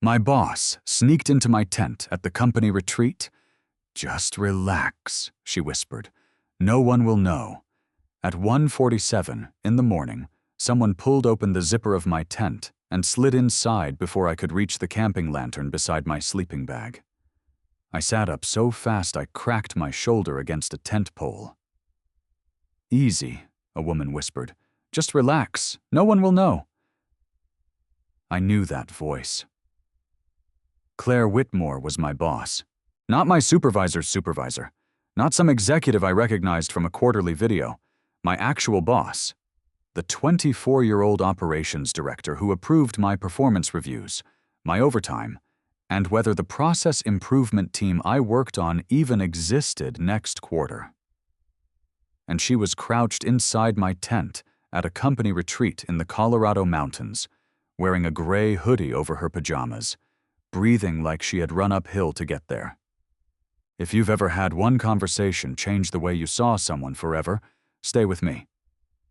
My boss sneaked into my tent at the company retreat. "Just relax," she whispered. "No one will know." At 1:47 in the morning, someone pulled open the zipper of my tent and slid inside before I could reach the camping lantern beside my sleeping bag. I sat up so fast I cracked my shoulder against a tent pole. "Easy," a woman whispered. "Just relax. No one will know." I knew that voice. Claire Whitmore was my boss. Not my supervisor's supervisor. Not some executive I recognized from a quarterly video. My actual boss. The 24-year-old operations director who approved my performance reviews, my overtime, and whether the process improvement team I worked on even existed next quarter. And she was crouched inside my tent at a company retreat in the Colorado mountains, wearing a gray hoodie over her pajamas, breathing like she had run uphill to get there. If you've ever had one conversation change the way you saw someone forever, stay with me.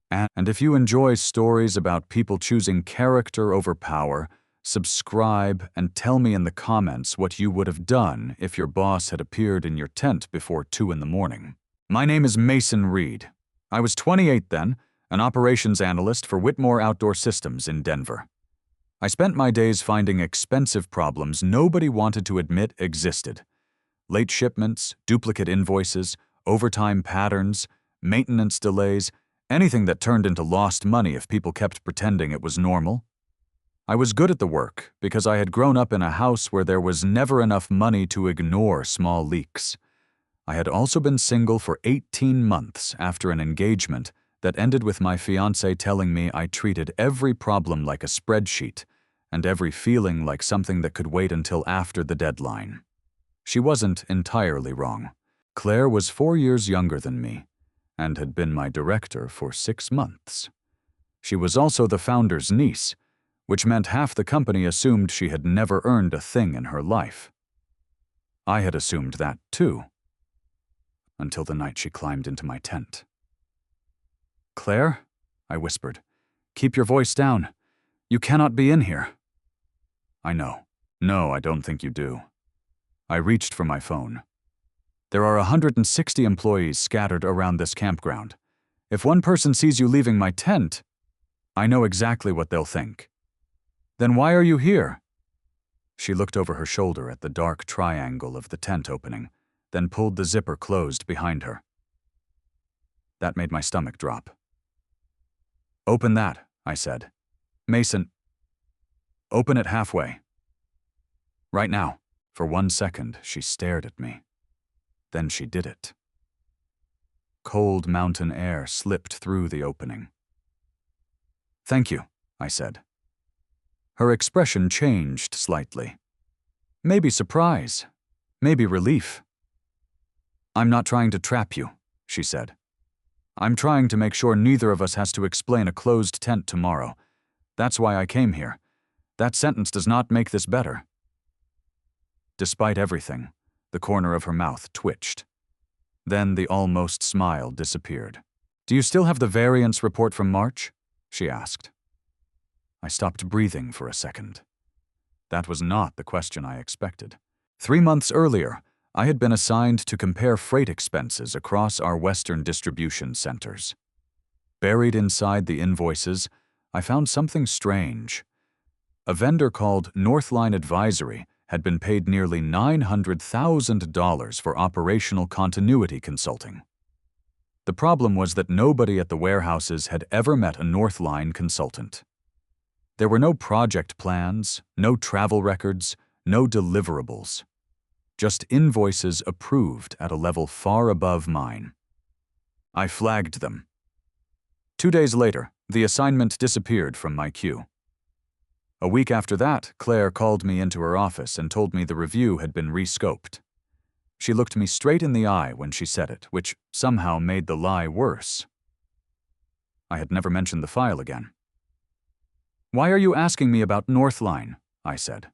And if you enjoy stories about people choosing character over power, subscribe and tell me in the comments what you would have done if your boss had appeared in your tent before 2 in the morning. My name is Mason Reed. I was 28 then, an operations analyst for Whitmore Outdoor Systems in Denver. I spent my days finding expensive problems nobody wanted to admit existed. Late shipments, duplicate invoices, overtime patterns, maintenance delays, anything that turned into lost money if people kept pretending it was normal. I was good at the work because I had grown up in a house where there was never enough money to ignore small leaks. I had also been single for 18 months after an engagement that ended with my fiancé telling me I treated every problem like a spreadsheet and every feeling like something that could wait until after the deadline. She wasn't entirely wrong. Claire was 4 years younger than me and had been my director for 6 months. She was also the founder's niece, which meant half the company assumed she had never earned a thing in her life. I had assumed that too, until the night she climbed into my tent. "Claire," I whispered, "keep your voice down. You cannot be in here." "I know. No, I don't think you do." I reached for my phone. "There are 160 employees scattered around this campground. If one person sees you leaving my tent, I know exactly what they'll think." "Then why are you here?" She looked over her shoulder at the dark triangle of the tent opening, then pulled the zipper closed behind her. That made my stomach drop. "Open that," I said. "Mason, open it halfway." "Right now." For 1 second, she stared at me. Then she did it. Cold mountain air slipped through the opening. "Thank you," I said. Her expression changed slightly. Maybe surprise, maybe relief. "I'm not trying to trap you," she said. "I'm trying to make sure neither of us has to explain a closed tent tomorrow. That's why I came here. That sentence does not make this better." Despite everything, the corner of her mouth twitched. Then the almost smile disappeared. "Do you still have the variance report from March?" she asked. I stopped breathing for a second. That was not the question I expected. 3 months earlier, I had been assigned to compare freight expenses across our Western distribution centers. Buried inside the invoices, I found something strange. A vendor called Northline Advisory had been paid nearly $900,000 for operational continuity consulting. The problem was that nobody at the warehouses had ever met a Northline consultant. There were no project plans, no travel records, no deliverables. Just invoices approved at a level far above mine. I flagged them. 2 days later, the assignment disappeared from my queue. A week after that, Claire called me into her office and told me the review had been rescoped. She looked me straight in the eye when she said it, which somehow made the lie worse. I had never mentioned the file again. "Why are you asking me about Northline?" I said.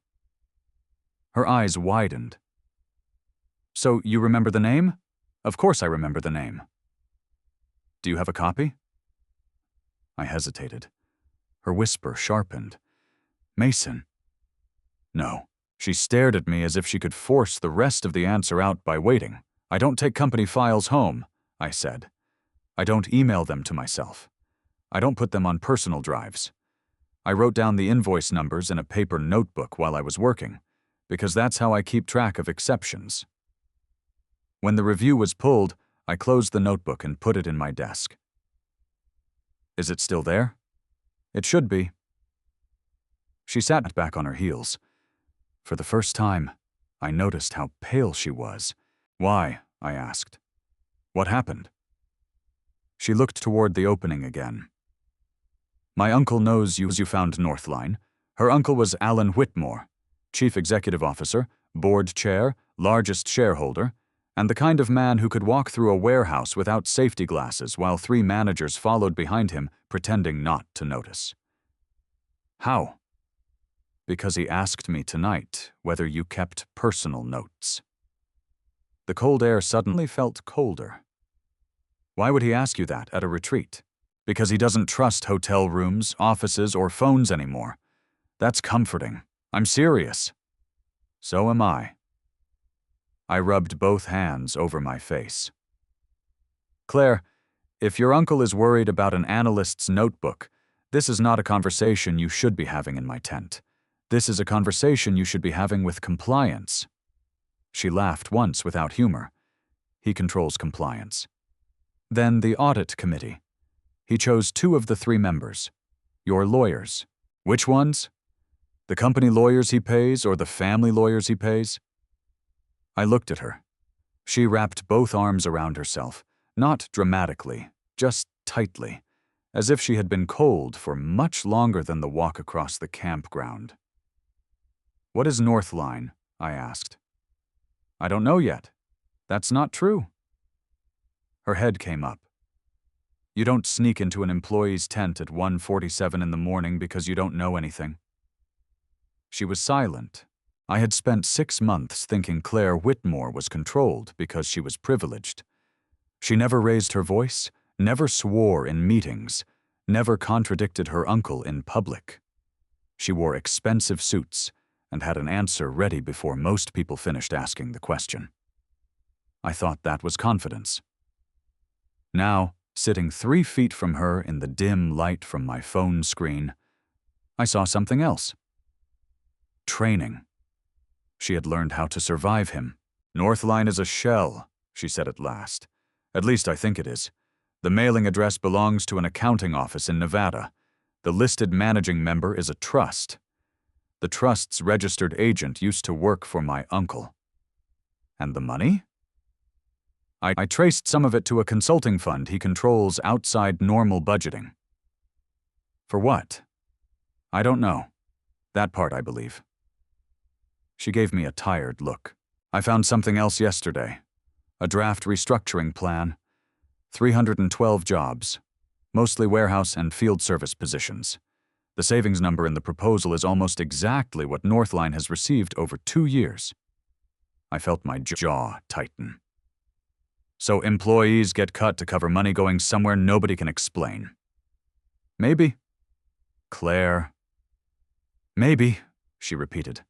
Her eyes widened. "So you remember the name?" "Of course I remember the name." "Do you have a copy?" I hesitated. Her whisper sharpened. "Mason." No. She stared at me as if she could force the rest of the answer out by waiting. I don't take company files home, I said. I don't email them to myself. I don't put them on personal drives. I wrote down the invoice numbers in a paper notebook while I was working, because that's how I keep track of exceptions. When the review was pulled, I closed the notebook and put it in my desk. Is it still there? It should be. She sat back on her heels. For the first time, I noticed how pale she was. Why? I asked. What happened? She looked toward the opening again. My uncle knows you found Northline. Her uncle was Alan Whitmore, Chief Executive Officer, Board Chair, largest shareholder, and the kind of man who could walk through a warehouse without safety glasses while 3 managers followed behind him, pretending not to notice. How? Because he asked me tonight whether you kept personal notes. The cold air suddenly felt colder. Why would he ask you that at a retreat? Because he doesn't trust hotel rooms, offices, or phones anymore. That's comforting. I'm serious. So am I. I rubbed both hands over my face. Claire, if your uncle is worried about an analyst's notebook, this is not a conversation you should be having in my tent. This is a conversation you should be having with compliance. She laughed once without humor. He controls compliance. Then the audit committee. He chose 2 of the 3 members. Your lawyers. Which ones? The company lawyers he pays or the family lawyers he pays? I looked at her. She wrapped both arms around herself, not dramatically, just tightly, as if she had been cold for much longer than the walk across the campground. What is Northline? I asked. I don't know yet. That's not true. Her head came up. You don't sneak into an employee's tent at 1:47 in the morning because you don't know anything. She was silent. I had spent 6 months thinking Claire Whitmore was controlled because she was privileged. She never raised her voice, never swore in meetings, never contradicted her uncle in public. She wore expensive suits and had an answer ready before most people finished asking the question. I thought that was confidence. Now, sitting 3 feet from her in the dim light from my phone screen, I saw something else. Training. She had learned how to survive him. Northline is a shell, she said at last. At least I think it is. The mailing address belongs to an accounting office in Nevada. The listed managing member is a trust. The trust's registered agent used to work for my uncle. And the money? I traced some of it to a consulting fund he controls outside normal budgeting. For what? I don't know. That part, I believe. She gave me a tired look. I found something else yesterday. A draft restructuring plan. 312 jobs. Mostly warehouse and field service positions. The savings number in the proposal is almost exactly what Northline has received over 2 years. I felt my jaw tighten. So employees get cut to cover money going somewhere nobody can explain. Maybe. Claire. Maybe, she repeated.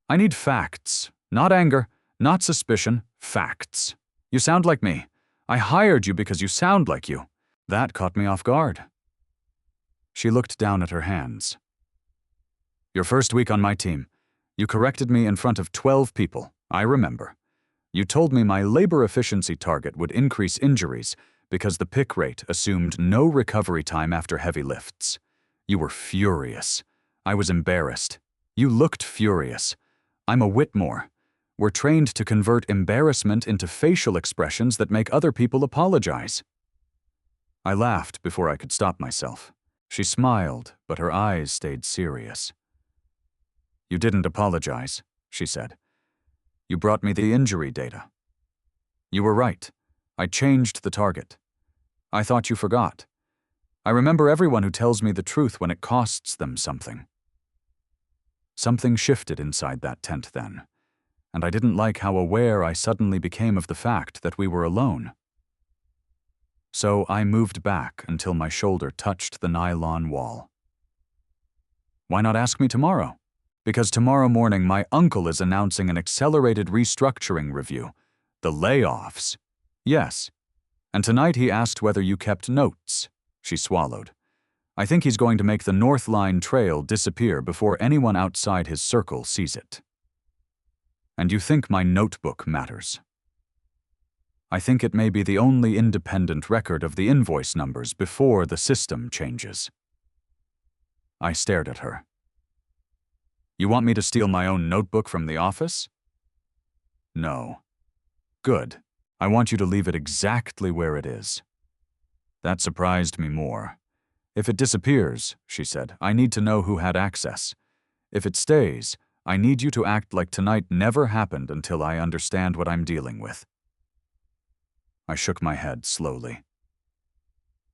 I need facts, not anger, not suspicion, facts. You sound like me. I hired you because you sound like you. That caught me off guard. She looked down at her hands. Your first week on my team, you corrected me in front of 12 people, I remember. You told me my labor efficiency target would increase injuries because the pick rate assumed no recovery time after heavy lifts. You were furious. I was embarrassed. You looked furious. I'm a Whitmore. We're trained to convert embarrassment into facial expressions that make other people apologize. I laughed before I could stop myself. She smiled, but her eyes stayed serious. You didn't apologize, she said. You brought me the injury data. You were right. I changed the target. I thought you forgot. I remember everyone who tells me the truth when it costs them something. Something shifted inside that tent then, and I didn't like how aware I suddenly became of the fact that we were alone. So I moved back until my shoulder touched the nylon wall. Why not ask me tomorrow? Because tomorrow morning my uncle is announcing an accelerated restructuring review. The layoffs. Yes. And tonight he asked whether you kept notes. She swallowed. I think he's going to make the North Line trail disappear before anyone outside his circle sees it. And you think my notebook matters? I think it may be the only independent record of the invoice numbers before the system changes. I stared at her. You want me to steal my own notebook from the office? No. Good. I want you to leave it exactly where it is. That surprised me more. If it disappears, she said, I need to know who had access. If it stays, I need you to act like tonight never happened until I understand what I'm dealing with. I shook my head slowly.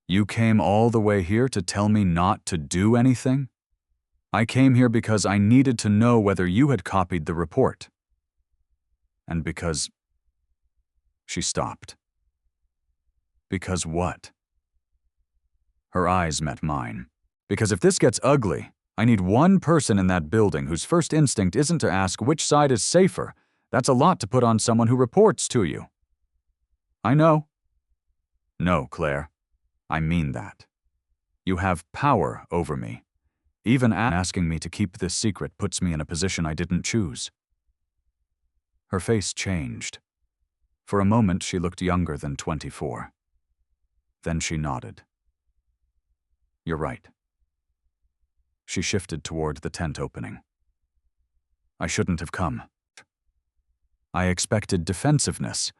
You came all the way here to tell me not to do anything? I came here because I needed to know whether you had copied the report. And because... She stopped. Because what? Her eyes met mine. Because if this gets ugly, I need one person in that building whose first instinct isn't to ask which side is safer. That's a lot to put on someone who reports to you. I know. No, Claire. I mean that. You have power over me. Even asking me to keep this secret puts me in a position I didn't choose. Her face changed. For a moment, she looked younger than 24. Then she nodded. You're right. She shifted toward the tent opening. I shouldn't have come. I expected defensiveness.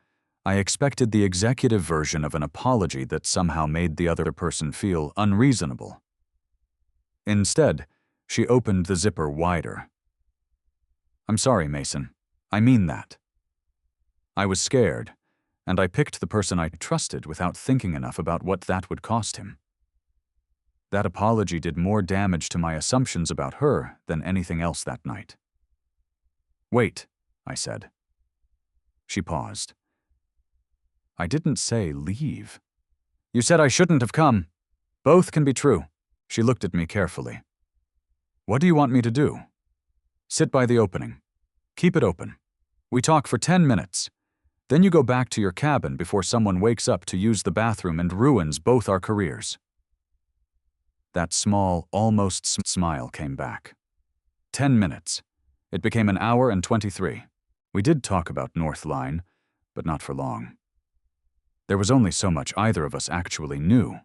I expected the executive version of an apology that somehow made the other person feel unreasonable. Instead, she opened the zipper wider. I'm sorry, Mason. I mean that. I was scared, and I picked the person I trusted without thinking enough about what that would cost him. That apology did more damage to my assumptions about her than anything else that night. Wait, I said. She paused. I didn't say leave. You said I shouldn't have come. Both can be true. She looked at me carefully. What do you want me to do? Sit by the opening. Keep it open. We talk for 10 minutes. Then you go back to your cabin before someone wakes up to use the bathroom and ruins both our careers. That small, almost smile came back. 10 minutes. It became an hour and 23. We did talk about North Line, but not for long. There was only so much either of us actually knew.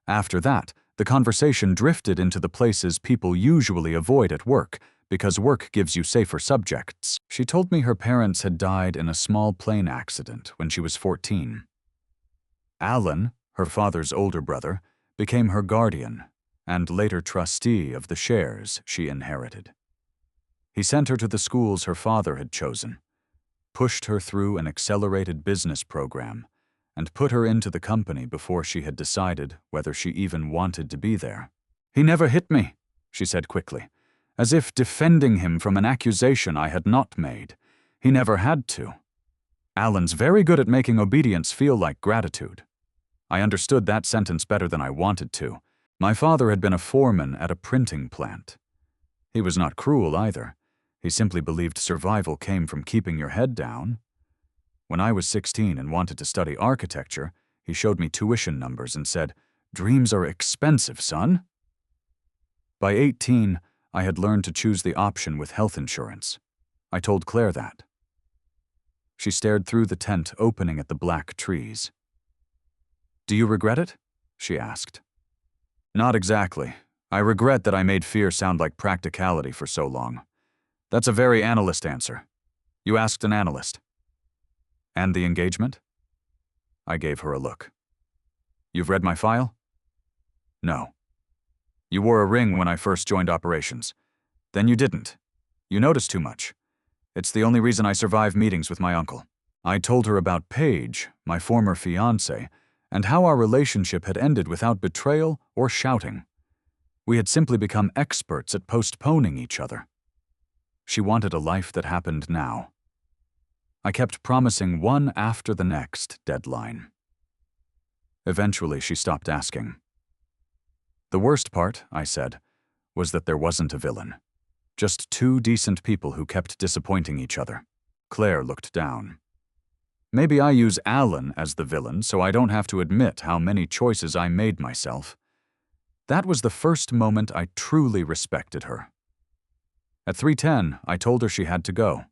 After that, the conversation drifted into the places people usually avoid at work, because work gives you safer subjects. She told me her parents had died in a small plane accident when she was 14. Alan, her father's older brother, became her guardian and later trustee of the shares she inherited. He sent her to the schools her father had chosen, pushed her through an accelerated business program, and put her into the company before she had decided whether she even wanted to be there. He never hit me, she said quickly, as if defending him from an accusation I had not made. He never had to. Alan's very good at making obedience feel like gratitude. I understood that sentence better than I wanted to. My father had been a foreman at a printing plant. He was not cruel either. He simply believed survival came from keeping your head down. When I was 16 and wanted to study architecture, he showed me tuition numbers and said, "Dreams are expensive, son." By 18, I had learned to choose the option with health insurance. I told Claire that. She stared through the tent opening at the black trees. Do you regret it? She asked. Not exactly. I regret that I made fear sound like practicality for so long. That's a very analyst answer. You asked an analyst. And the engagement? I gave her a look. You've read my file? No. You wore a ring when I first joined operations. Then you didn't. You noticed too much. It's the only reason I survive meetings with my uncle. I told her about Paige, my former fiancé, and how our relationship had ended without betrayal or shouting. We had simply become experts at postponing each other. She wanted a life that happened now. I kept promising one after the next deadline. Eventually, she stopped asking. The worst part, I said, was that there wasn't a villain. Just two decent people who kept disappointing each other. Claire looked down. Maybe I use Alan as the villain so I don't have to admit how many choices I made myself. That was the first moment I truly respected her. At 3:10, I told her she had to go.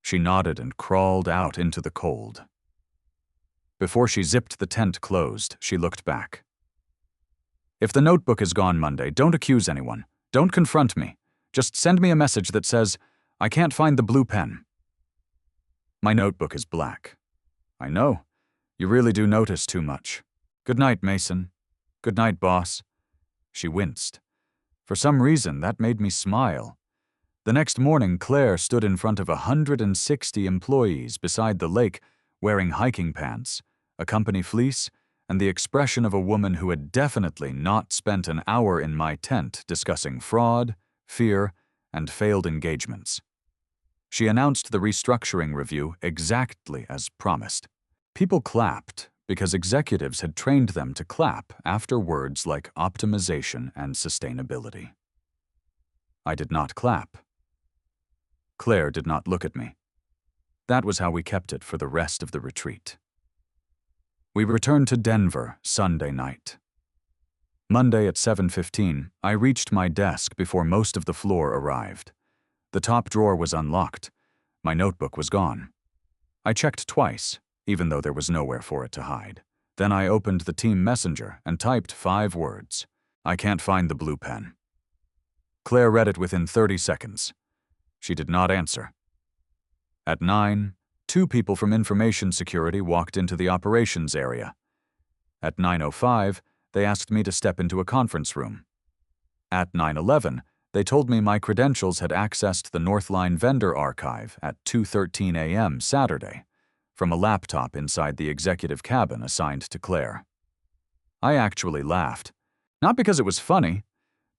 She nodded and crawled out into the cold. Before she zipped the tent closed, she looked back. If the notebook is gone Monday, don't accuse anyone. Don't confront me. Just send me a message that says, I can't find the blue pen. My notebook is black. I know. You really do notice too much. Good night, Mason. Good night, boss. She winced. For some reason, that made me smile. The next morning, Claire stood in front of 160 employees beside the lake, wearing hiking pants, a company fleece, and the expression of a woman who had definitely not spent an hour in my tent discussing fraud, fear, and failed engagements. She announced the restructuring review exactly as promised. People clapped because executives had trained them to clap after words like optimization and sustainability. I did not clap. Claire did not look at me. That was how we kept it for the rest of the retreat. We returned to Denver Sunday night. Monday at 7:15, I reached my desk before most of the floor arrived. The top drawer was unlocked. My notebook was gone. I checked twice, even though there was nowhere for it to hide. Then I opened the team messenger and typed 5 words. I can't find the blue pen. Claire read it within 30 seconds. She did not answer. At 9, 2 people from information security walked into the operations area. At 9:05, they asked me to step into a conference room. At 9:11, they told me my credentials had accessed the Northline vendor archive at 2:13 a.m. Saturday from a laptop inside the executive cabin assigned to Claire. I actually laughed. Not because it was funny,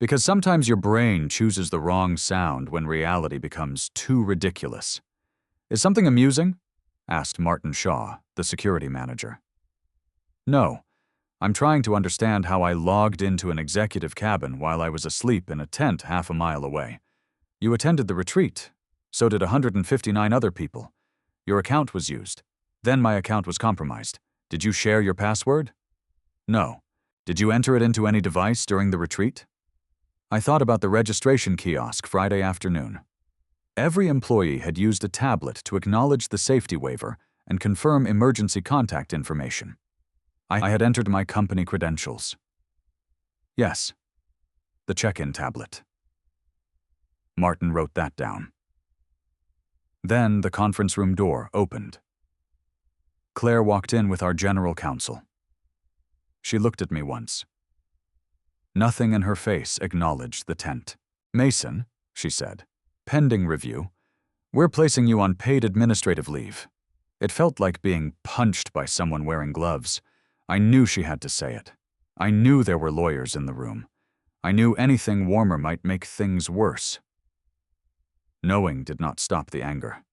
because sometimes your brain chooses the wrong sound when reality becomes too ridiculous. Is something amusing? Asked Martin Shaw, the security manager. No. I'm trying to understand how I logged into an executive cabin while I was asleep in a tent half a mile away. You attended the retreat. So did 159 other people. Your account was used. Then my account was compromised. Did you share your password? No. Did you enter it into any device during the retreat? I thought about the registration kiosk Friday afternoon. Every employee had used a tablet to acknowledge the safety waiver and confirm emergency contact information. I had entered my company credentials. Yes, the check-in tablet. Martin wrote that down. Then the conference room door opened. Claire walked in with our general counsel. She looked at me once. Nothing in her face acknowledged the tent. Mason, she said, pending review, we're placing you on paid administrative leave. It felt like being punched by someone wearing gloves. I knew she had to say it. I knew there were lawyers in the room. I knew anything warmer might make things worse. Knowing did not stop the anger.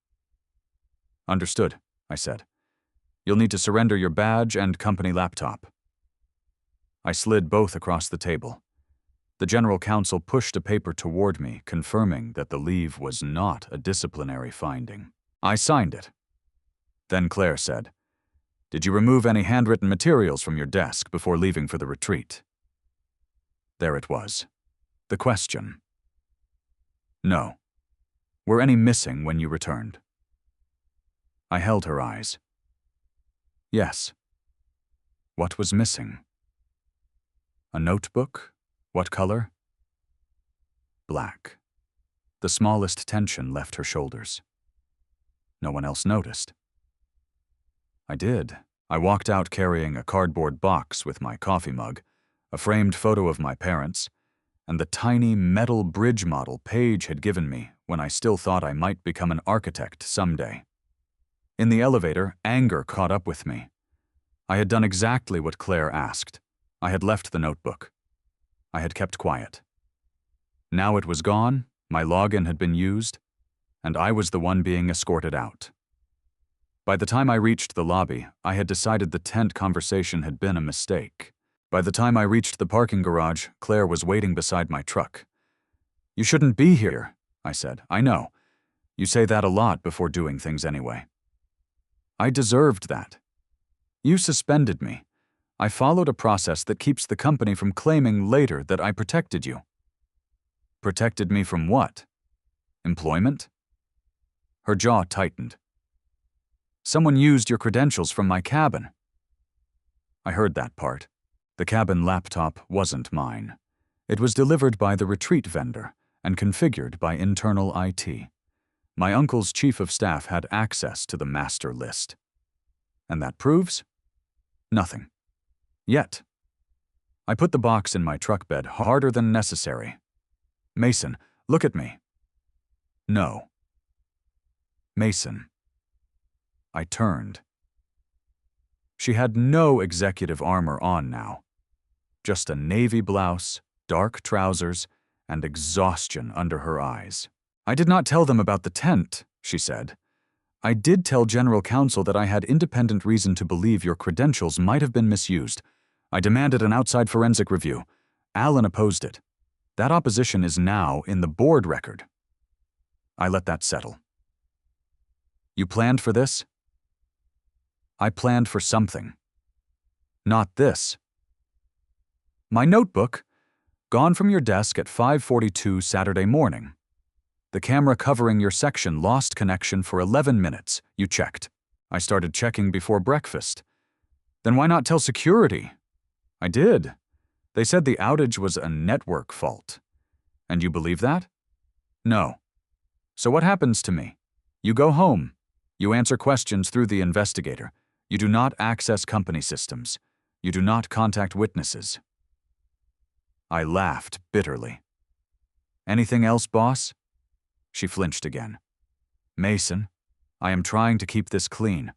Understood, I said. You'll need to surrender your badge and company laptop. I slid both across the table. The general counsel pushed a paper toward me, confirming that the leave was not a disciplinary finding. I signed it. Then Claire said, Did you remove any handwritten materials from your desk before leaving for the retreat? There it was. The question. No. Were any missing when you returned? I held her eyes. Yes. What was missing? A notebook? What color? Black. The smallest tension left her shoulders. No one else noticed. I did. I walked out carrying a cardboard box with my coffee mug, a framed photo of my parents, and the tiny metal bridge model Paige had given me when I still thought I might become an architect someday. In the elevator, anger caught up with me. I had done exactly what Claire asked. I had left the notebook. I had kept quiet. Now it was gone, my login had been used, and I was the one being escorted out. By the time I reached the lobby, I had decided the tent conversation had been a mistake. By the time I reached the parking garage, Claire was waiting beside my truck. You shouldn't be here, I said. I know. You say that a lot before doing things anyway. I deserved that. You suspended me. I followed a process that keeps the company from claiming later that I protected you. Protected me from what? Employment? Her jaw tightened. Someone used your credentials from my cabin. I heard that part. The cabin laptop wasn't mine. It was delivered by the retreat vendor and configured by internal IT. My uncle's chief of staff had access to the master list. And that proves? Nothing. Yet. I put the box in my truck bed harder than necessary. Mason, look at me. No. Mason. I turned. She had no executive armor on now. Just a navy blouse, dark trousers, and exhaustion under her eyes. I did not tell them about the tent, she said. I did tell General Counsel that I had independent reason to believe your credentials might have been misused. I demanded an outside forensic review. Alan opposed it. That opposition is now in the board record. I let that settle. You planned for this? I planned for something. Not this. My notebook, gone from your desk at 5:42 Saturday morning. The camera covering your section lost connection for 11 minutes. You checked. I started checking before breakfast. Then why not tell security? I did. They said the outage was a network fault. And you believe that? No. So what happens to me? You go home. You answer questions through the investigator. You do not access company systems. You do not contact witnesses. I laughed bitterly. Anything else, boss? She flinched again. Mason, I am trying to keep this clean,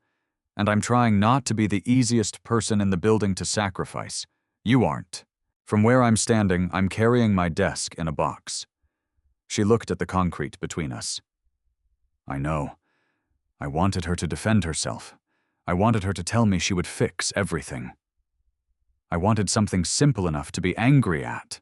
and I'm trying not to be the easiest person in the building to sacrifice. You aren't. From where I'm standing, I'm carrying my desk in a box. She looked at the concrete between us. I know. I wanted her to defend herself. I wanted her to tell me she would fix everything. I wanted something simple enough to be angry at.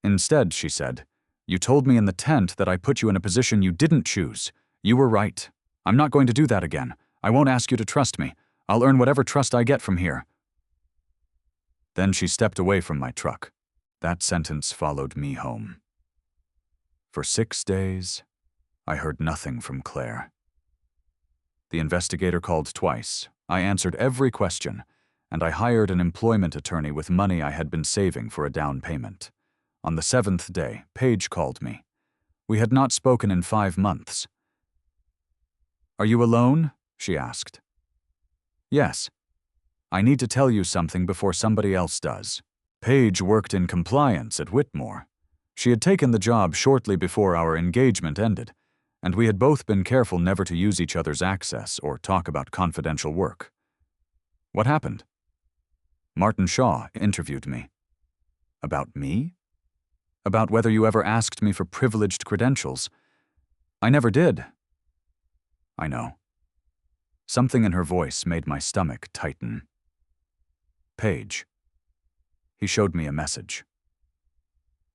Instead, she said, you told me in the tent that I put you in a position you didn't choose. You were right. I'm not going to do that again. I won't ask you to trust me. I'll earn whatever trust I get from here. Then she stepped away from my truck. That sentence followed me home. For 6 days, I heard nothing from Claire. The investigator called twice. I answered every question, and I hired an employment attorney with money I had been saving for a down payment. On the 7th day, Paige called me. We had not spoken in 5 months. Are you alone? She asked. Yes. I need to tell you something before somebody else does. Paige worked in compliance at Whitmore. She had taken the job shortly before our engagement ended, and we had both been careful never to use each other's access or talk about confidential work. What happened? Martin Shaw interviewed me. About me? About whether you ever asked me for privileged credentials. I never did. I know. Something in her voice made my stomach tighten. Paige. He showed me a message.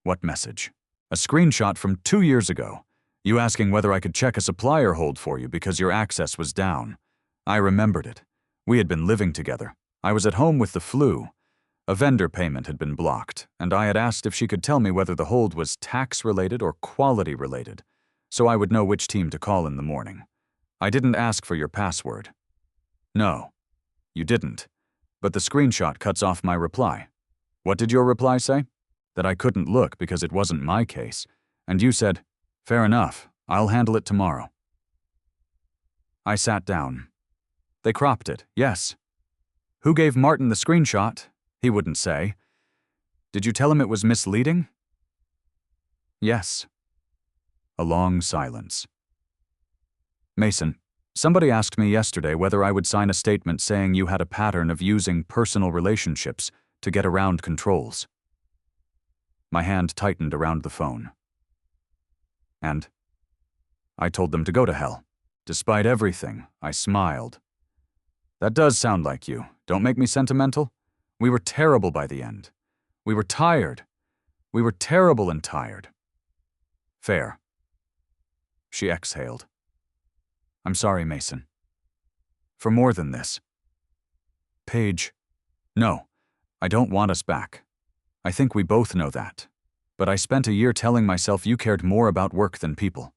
What message? A screenshot from 2 years ago. You asking whether I could check a supplier hold for you because your access was down. I remembered it. We had been living together. I was at home with the flu. A vendor payment had been blocked, and I had asked if she could tell me whether the hold was tax-related or quality-related, so I would know which team to call in the morning. I didn't ask for your password. No, you didn't, but the screenshot cuts off my reply. What did your reply say? That I couldn't look because it wasn't my case, and you said, fair enough, I'll handle it tomorrow. I sat down. They cropped it, yes. Who gave Martin the screenshot? He wouldn't say. Did you tell him it was misleading? Yes. A long silence. Mason, somebody asked me yesterday whether I would sign a statement saying you had a pattern of using personal relationships to get around controls. My hand tightened around the phone. And I told them to go to hell. Despite everything, I smiled. That does sound like you. Don't make me sentimental. We were terrible by the end. We were tired. We were terrible and tired. Fair. She exhaled. I'm sorry, Mason. For more than this. Paige. No, I don't want us back. I think we both know that. But I spent a year telling myself you cared more about work than people.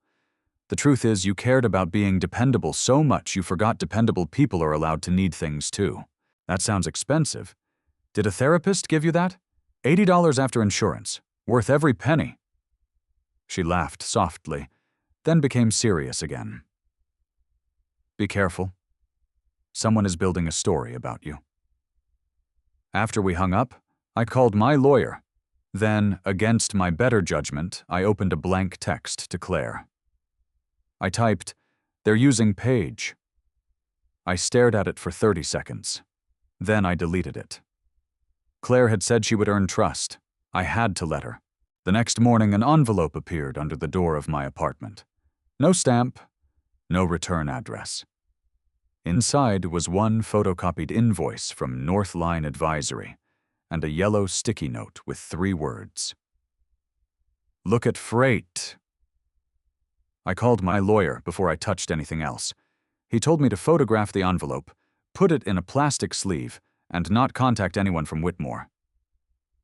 The truth is, you cared about being dependable so much you forgot dependable people are allowed to need things too. That sounds expensive. Did a therapist give you that? $80 after insurance. Worth every penny. She laughed softly, then became serious again. Be careful. Someone is building a story about you. After we hung up, I called my lawyer. Then, against my better judgment, I opened a blank text to Claire. I typed, "They're using Paige." I stared at it for 30 seconds. Then I deleted it. Claire had said she would earn trust. I had to let her. The next morning, an envelope appeared under the door of my apartment. No stamp, no return address. Inside was one photocopied invoice from Northline Advisory and a yellow sticky note with 3 words. Look at freight. I called my lawyer before I touched anything else. He told me to photograph the envelope, put it in a plastic sleeve, and not contact anyone from Whitmore.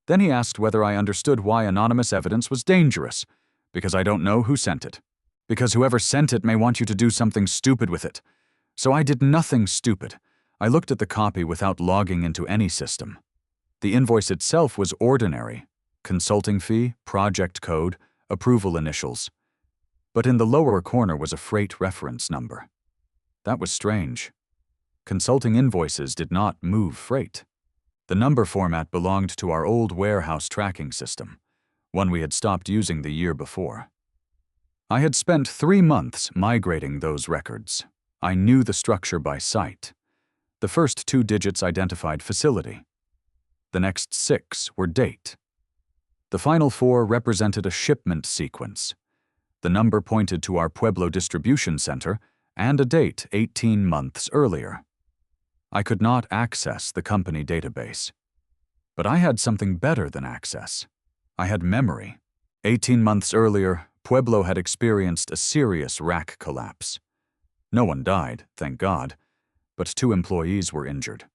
Then he asked whether I understood why anonymous evidence was dangerous, because I don't know who sent it. Because whoever sent it may want you to do something stupid with it. So I did nothing stupid. I looked at the copy without logging into any system. The invoice itself was ordinary. Consulting fee, project code, approval initials. But in the lower corner was a freight reference number. That was strange. Consulting invoices did not move freight. The number format belonged to our old warehouse tracking system, one we had stopped using the year before. I had spent 3 months migrating those records. I knew the structure by sight. The first 2 digits identified facility. The next 6 were date. The final 4 represented a shipment sequence. The number pointed to our Pueblo distribution center and a date 18 months earlier. I could not access the company database. But I had something better than access. I had memory. 18 months earlier, Pueblo had experienced a serious rack collapse. No one died, thank God, but 2 employees were injured.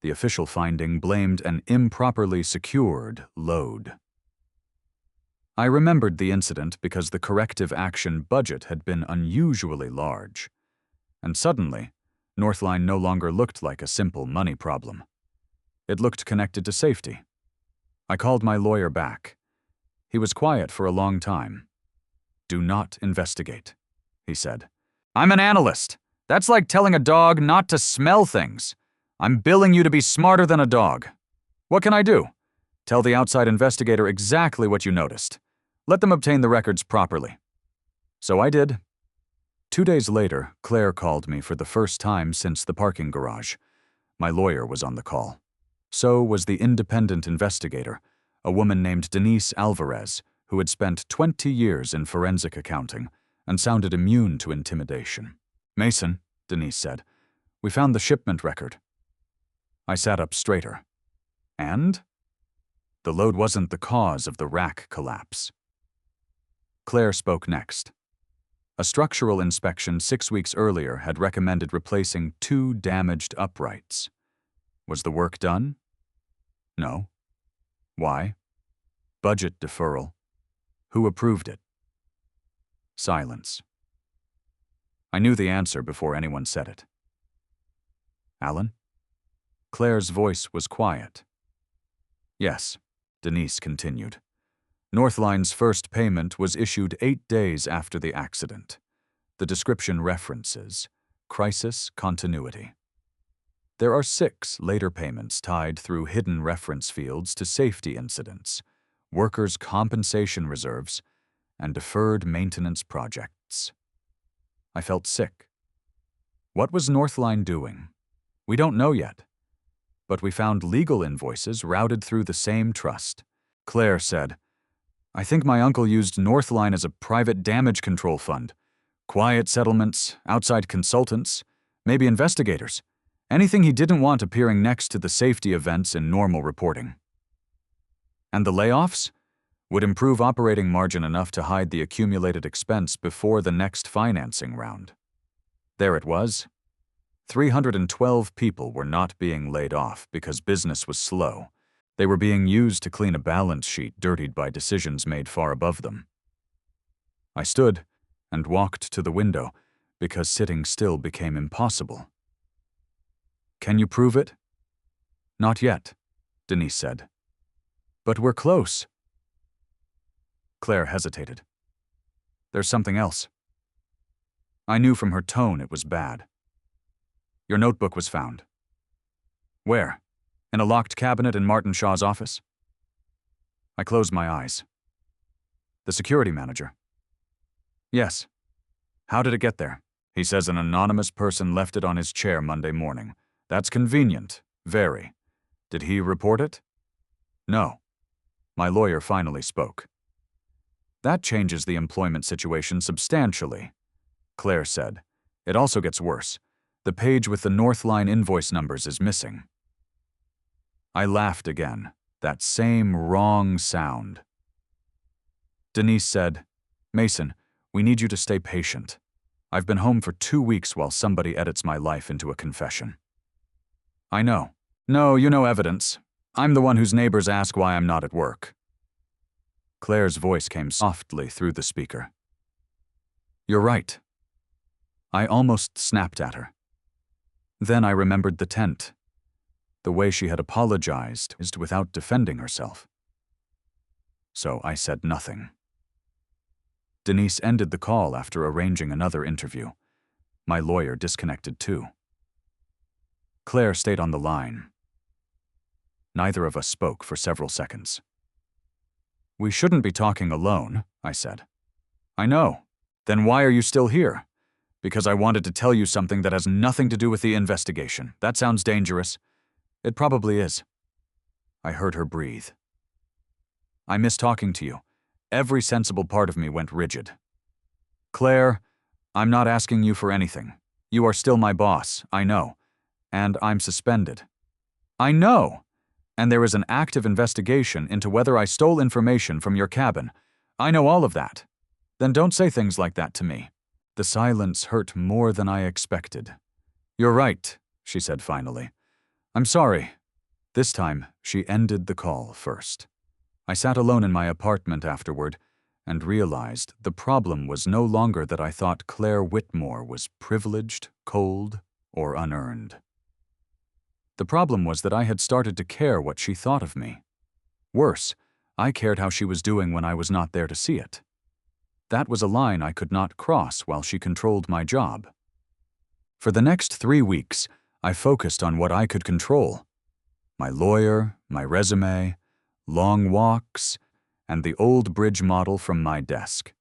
The official finding blamed an improperly secured load. I remembered the incident because the corrective action budget had been unusually large. And suddenly, Northline no longer looked like a simple money problem. It looked connected to safety. I called my lawyer back. He was quiet for a long time. Do not investigate, he said. I'm an analyst. That's like telling a dog not to smell things. I'm billing you to be smarter than a dog. What can I do? Tell the outside investigator exactly what you noticed. Let them obtain the records properly. So I did. 2 days later, Claire called me for the first time since the parking garage. My lawyer was on the call. So was the independent investigator, a woman named Denise Alvarez, who had spent 20 years in forensic accounting and sounded immune to intimidation. Mason, Denise said, we found the shipment record. I sat up straighter. And? The load wasn't the cause of the rack collapse. Claire spoke next. A structural inspection 6 weeks earlier had recommended replacing 2 damaged uprights. Was the work done? No. Why? Budget deferral. Who approved it? Silence. I knew the answer before anyone said it. Alan? Claire's voice was quiet. Yes, Denise continued. Northline's first payment was issued 8 days after the accident. The description references crisis continuity. There are 6 later payments tied through hidden reference fields to safety incidents, workers' compensation reserves, and deferred maintenance projects. I felt sick. What was Northline doing? We don't know yet. But we found legal invoices routed through the same trust. Claire said, I think my uncle used Northline as a private damage control fund. Quiet settlements, outside consultants, maybe investigators. Anything he didn't want appearing next to the safety events in normal reporting. And the layoffs? Would improve operating margin enough to hide the accumulated expense before the next financing round. There it was. 312 people were not being laid off because business was slow. They were being used to clean a balance sheet dirtied by decisions made far above them. I stood and walked to the window because sitting still became impossible. Can you prove it? Not yet, Denise said. But we're close. Claire hesitated. There's something else. I knew from her tone it was bad. Your notebook was found. Where? In a locked cabinet in Martin Shaw's office? I closed my eyes. The security manager. Yes. How did it get there? He says an anonymous person left it on his chair Monday morning. That's convenient. Very. Did he report it? No. My lawyer finally spoke. That changes the employment situation substantially, Claire said. It also gets worse. The page with the Northline invoice numbers is missing. I laughed again, that same wrong sound. Denise said, Mason, we need you to stay patient. I've been home for 2 weeks while somebody edits my life into a confession. I know. No, you know evidence. I'm the one whose neighbors ask why I'm not at work. Claire's voice came softly through the speaker. You're right. I almost snapped at her. Then I remembered the tent. The way she had apologized without defending herself. So I said nothing. Denise ended the call after arranging another interview. My lawyer disconnected too. Claire stayed on the line. Neither of us spoke for several seconds. We shouldn't be talking alone, I said. I know. Then why are you still here? Because I wanted to tell you something that has nothing to do with the investigation. That sounds dangerous. It probably is. I heard her breathe. I miss talking to you. Every sensible part of me went rigid. Claire, I'm not asking you for anything. You are still my boss, I know. And I'm suspended. I know! And there is an active investigation into whether I stole information from your cabin. I know all of that. Then don't say things like that to me. The silence hurt more than I expected. You're right, she said finally. I'm sorry. This time, she ended the call first. I sat alone in my apartment afterward and realized the problem was no longer that I thought Claire Whitmore was privileged, cold, or unearned. The problem was that I had started to care what she thought of me. Worse, I cared how she was doing when I was not there to see it. That was a line I could not cross while she controlled my job. For the next 3 weeks, I focused on what I could control. My lawyer, my resume, long walks, and the old bridge model from my desk.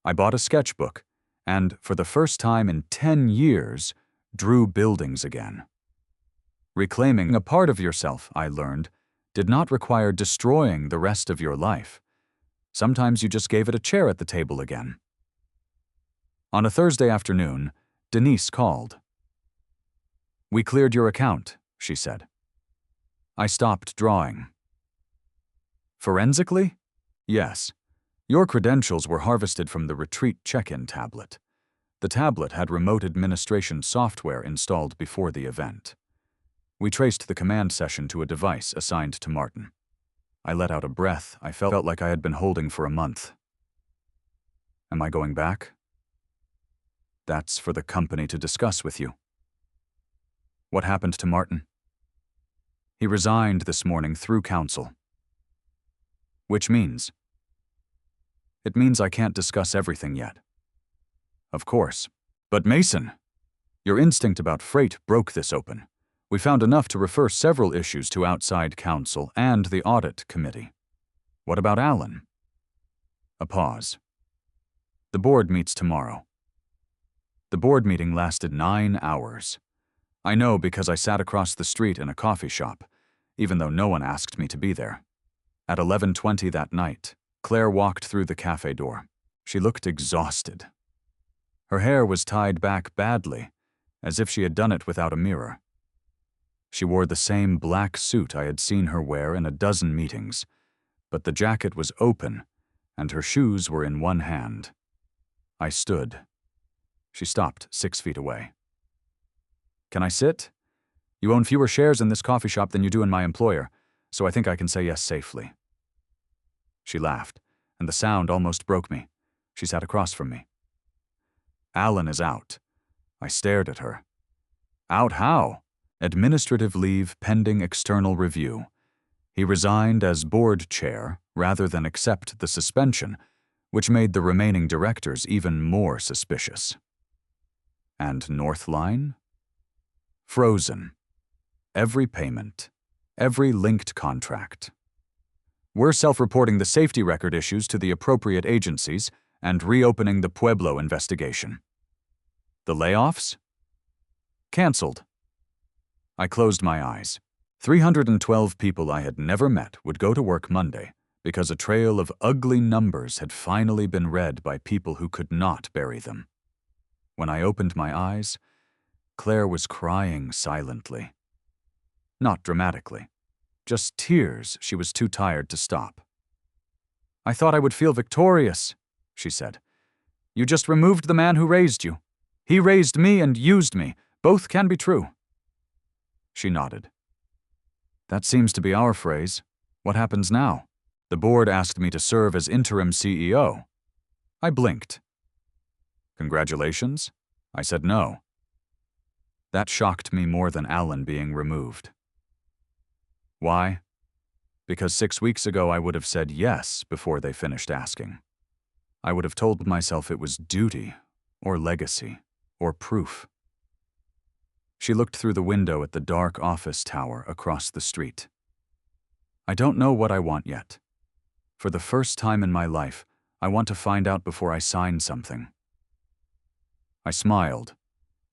I bought a sketchbook, and for the first time in 10 years, drew buildings again. Reclaiming a part of yourself, I learned, did not require destroying the rest of your life. Sometimes you just gave it a chair at the table again. On a Thursday afternoon, Denise called. We cleared your account, she said. I stopped drawing. Forensically? Yes. Your credentials were harvested from the retreat check-in tablet. The tablet had remote administration software installed before the event. We traced the command session to a device assigned to Martin. I let out a breath I felt like I had been holding for a month. Am I going back? That's for the company to discuss with you. What happened to Martin? He resigned this morning through counsel. Which means? It means I can't discuss everything yet. Of course. But Mason, your instinct about freight broke this open. We found enough to refer several issues to outside counsel and the audit committee. What about Alan? A pause. The board meets tomorrow. The board meeting lasted 9 hours. I know because I sat across the street in a coffee shop, even though no one asked me to be there. At 11:20 that night, Claire walked through the cafe door. She looked exhausted. Her hair was tied back badly, as if she had done it without a mirror. She wore the same black suit I had seen her wear in a dozen meetings, but the jacket was open, and her shoes were in one hand. I stood. She stopped 6 feet away. "Can I sit? You own fewer shares in this coffee shop than you do in my employer, so I think I can say yes safely." She laughed, and the sound almost broke me. She sat across from me. "Alan is out." I stared at her. "Out how?" "Administrative leave pending external review. He resigned as board chair rather than accept the suspension, which made the remaining directors even more suspicious." "And Northline?" "Frozen. Every payment, every linked contract. We're self-reporting the safety record issues to the appropriate agencies and reopening the Pueblo investigation." "The layoffs?" "Cancelled." I closed my eyes. 312 people I had never met would go to work Monday because a trail of ugly numbers had finally been read by people who could not bury them. When I opened my eyes, Claire was crying silently. Not dramatically. Just tears she was too tired to stop. "I thought I would feel victorious," she said. "You just removed the man who raised you. He raised me and used me. Both can be true." She nodded. "That seems to be our phrase. What happens now?" "The board asked me to serve as interim CEO." I blinked. "Congratulations?" I said no. That shocked me more than Alan being removed. Why? Because 6 weeks ago I would have said yes before they finished asking. I would have told myself it was duty, or legacy, or proof. She looked through the window at the dark office tower across the street. "I don't know what I want yet. For the first time in my life, I want to find out before I sign something." I smiled.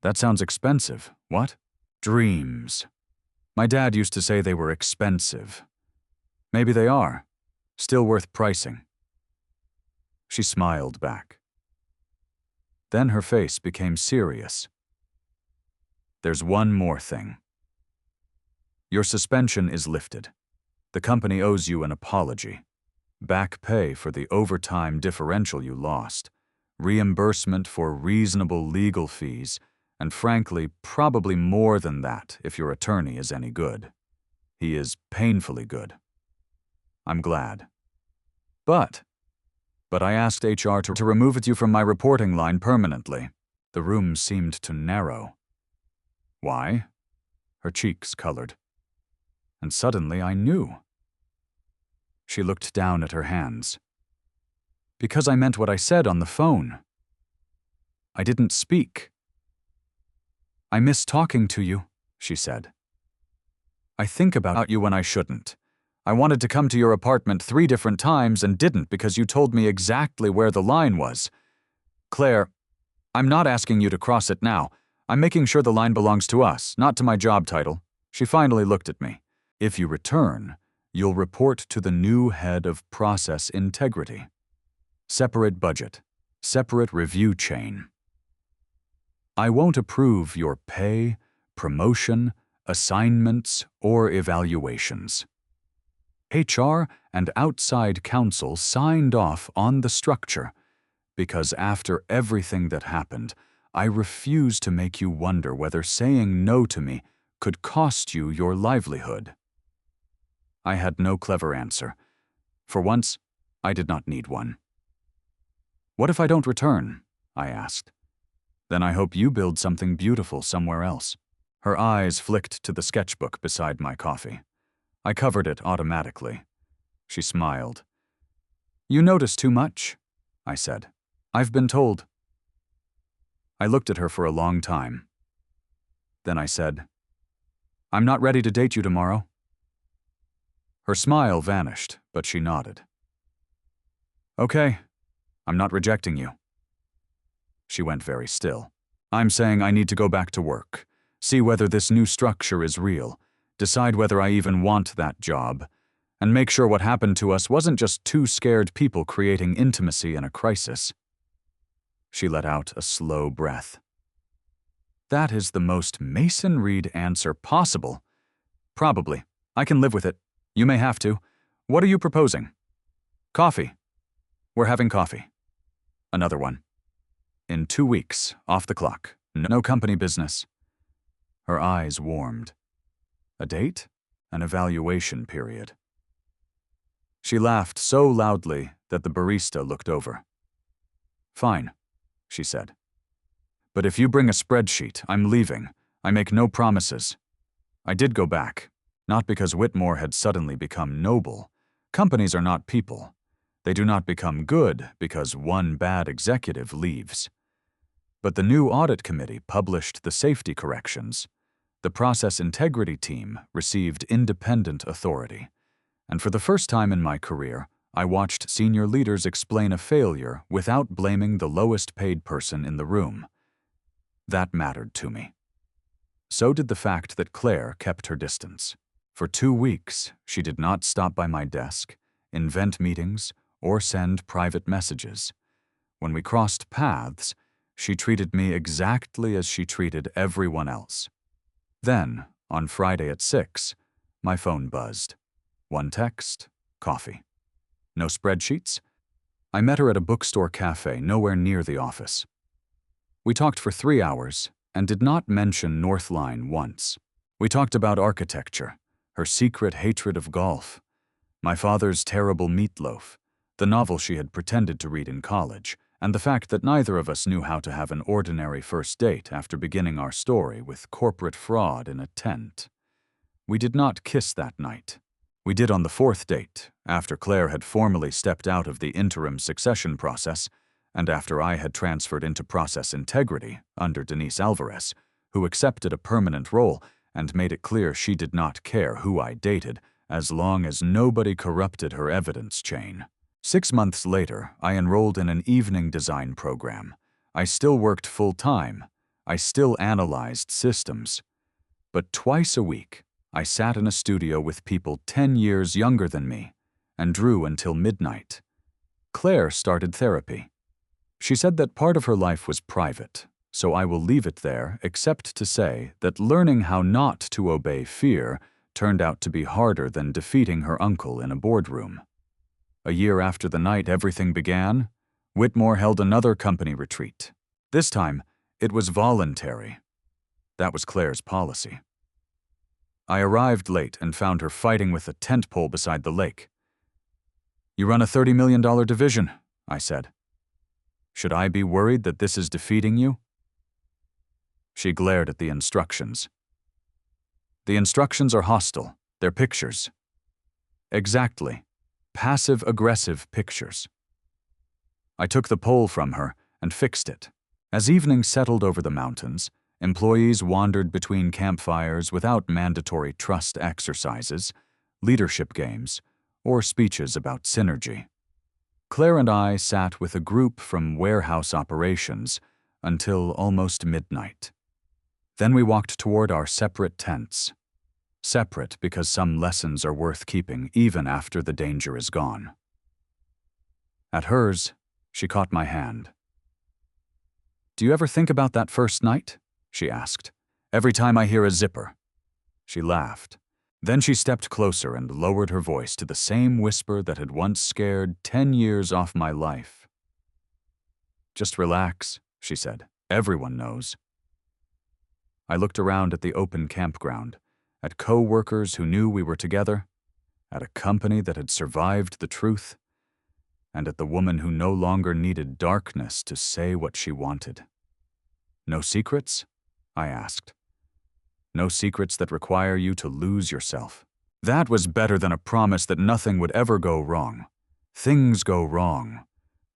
"That sounds expensive. What?" "Dreams. My dad used to say they were expensive. Maybe they are. Still worth pricing." She smiled back. Then her face became serious. "There's one more thing. Your suspension is lifted. The company owes you an apology. Back pay for the overtime differential you lost, reimbursement for reasonable legal fees, and frankly, probably more than that if your attorney is any good. He is painfully good. I'm glad. But I asked HR to remove you from my reporting line permanently." The room seemed to narrow. "Why?" Her cheeks colored. And suddenly I knew. She looked down at her hands. "Because I meant what I said on the phone. I didn't speak. I miss talking to you," she said. "I think about you when I shouldn't. I wanted to come to your apartment 3 different times and didn't because you told me exactly where the line was. Claire, I'm not asking you to cross it now. I'm making sure the line belongs to us, not to my job title." She finally looked at me. "If you return, you'll report to the new head of process integrity. Separate budget, separate review chain. I won't approve your pay, promotion, assignments, or evaluations." HR and outside counsel signed off on the structure because after everything that happened, I refuse to make you wonder whether saying no to me could cost you your livelihood. I had no clever answer. For once, I did not need one. "What if I don't return?" I asked. "Then I hope you build something beautiful somewhere else." Her eyes flicked to the sketchbook beside my coffee. I covered it automatically. She smiled. "You notice too much," I said. "I've been told." I looked at her for a long time. Then I said, "I'm not ready to date you tomorrow." Her smile vanished, but she nodded. "Okay, I'm not rejecting you." She went very still. "I'm saying I need to go back to work, see whether this new structure is real, decide whether I even want that job, and make sure what happened to us wasn't just 2 scared people creating intimacy in a crisis." She let out a slow breath. "That is the most Mason Reed answer possible." "Probably. I can live with it. You may have to. What are you proposing?" Coffee. We're having coffee. Another one. In 2 weeks, off the clock. No company business. Her eyes warmed. A date? An evaluation period. She laughed so loudly that the barista looked over. Fine, she said. But if you bring a spreadsheet, I'm leaving. I make no promises. I did go back, not because Whitmore had suddenly become noble. Companies are not people. They do not become good because one bad executive leaves. But the new audit committee published the safety corrections. The process integrity team received independent authority. And for the first time in my career, I watched senior leaders explain a failure without blaming the lowest paid person in the room. That mattered to me. So did the fact that Claire kept her distance. For 2 weeks, she did not stop by my desk, invent meetings, or send private messages. When we crossed paths, she treated me exactly as she treated everyone else. Then, on Friday at 6, my phone buzzed. One text, coffee. No spreadsheets? I met her at a bookstore cafe nowhere near the office. We talked for 3 hours and did not mention Northline once. We talked about architecture, her secret hatred of golf, my father's terrible meatloaf, the novel she had pretended to read in college, and the fact that neither of us knew how to have an ordinary first date after beginning our story with corporate fraud in a tent. We did not kiss that night. We did on the 4th date, after Claire had formally stepped out of the interim succession process, and after I had transferred into process integrity under Denise Alvarez, who accepted a permanent role and made it clear she did not care who I dated as long as nobody corrupted her evidence chain. 6 months later, I enrolled in an evening design program. I still worked full-time. I still analyzed systems. But twice a week, I sat in a studio with people 10 years younger than me and drew until midnight. Claire started therapy. She said that part of her life was private, so I will leave it there except to say that learning how not to obey fear turned out to be harder than defeating her uncle in a boardroom. A year after the night everything began, Whitmore held another company retreat. This time, it was voluntary. That was Claire's policy. I arrived late and found her fighting with a tent pole beside the lake. "You run a $30 million division," I said. "Should I be worried that this is defeating you?" She glared at the instructions. "The instructions are hostile. They're pictures." "Exactly. Passive-aggressive pictures." I took the pole from her and fixed it. As evening settled over the mountains, employees wandered between campfires without mandatory trust exercises, leadership games, or speeches about synergy. Claire and I sat with a group from warehouse operations until almost midnight. Then we walked toward our separate tents. Separate because some lessons are worth keeping even after the danger is gone. At hers, she caught my hand. "Do you ever think about that first night?" she asked. "Every time I hear a zipper." She laughed. Then she stepped closer and lowered her voice to the same whisper that had once scared 10 years off my life. "Just relax," she said. "Everyone knows." I looked around at the open campground, at co-workers who knew we were together, at a company that had survived the truth, and at the woman who no longer needed darkness to say what she wanted. "No secrets?" I asked. "No secrets that require you to lose yourself." That was better than a promise that nothing would ever go wrong. Things go wrong.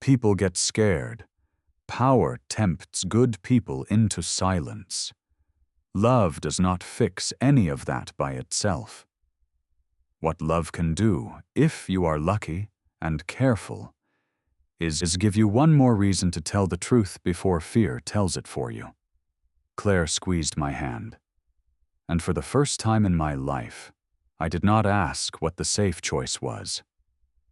People get scared. Power tempts good people into silence. Love does not fix any of that by itself. What love can do, if you are lucky and careful, is give you one more reason to tell the truth before fear tells it for you. Claire squeezed my hand. And for the first time in my life, I did not ask what the safe choice was.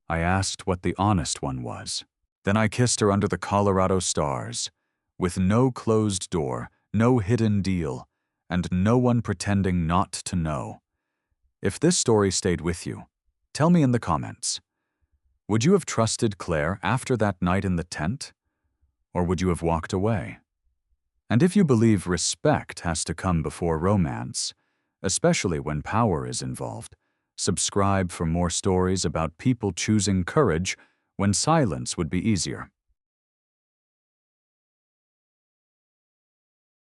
I asked what the honest one was. Then I kissed her under the Colorado stars, with no closed door, no hidden deal, and no one pretending not to know. If this story stayed with you, tell me in the comments. Would you have trusted Claire after that night in the tent? Or would you have walked away? And if you believe respect has to come before romance, especially when power is involved, subscribe for more stories about people choosing courage when silence would be easier.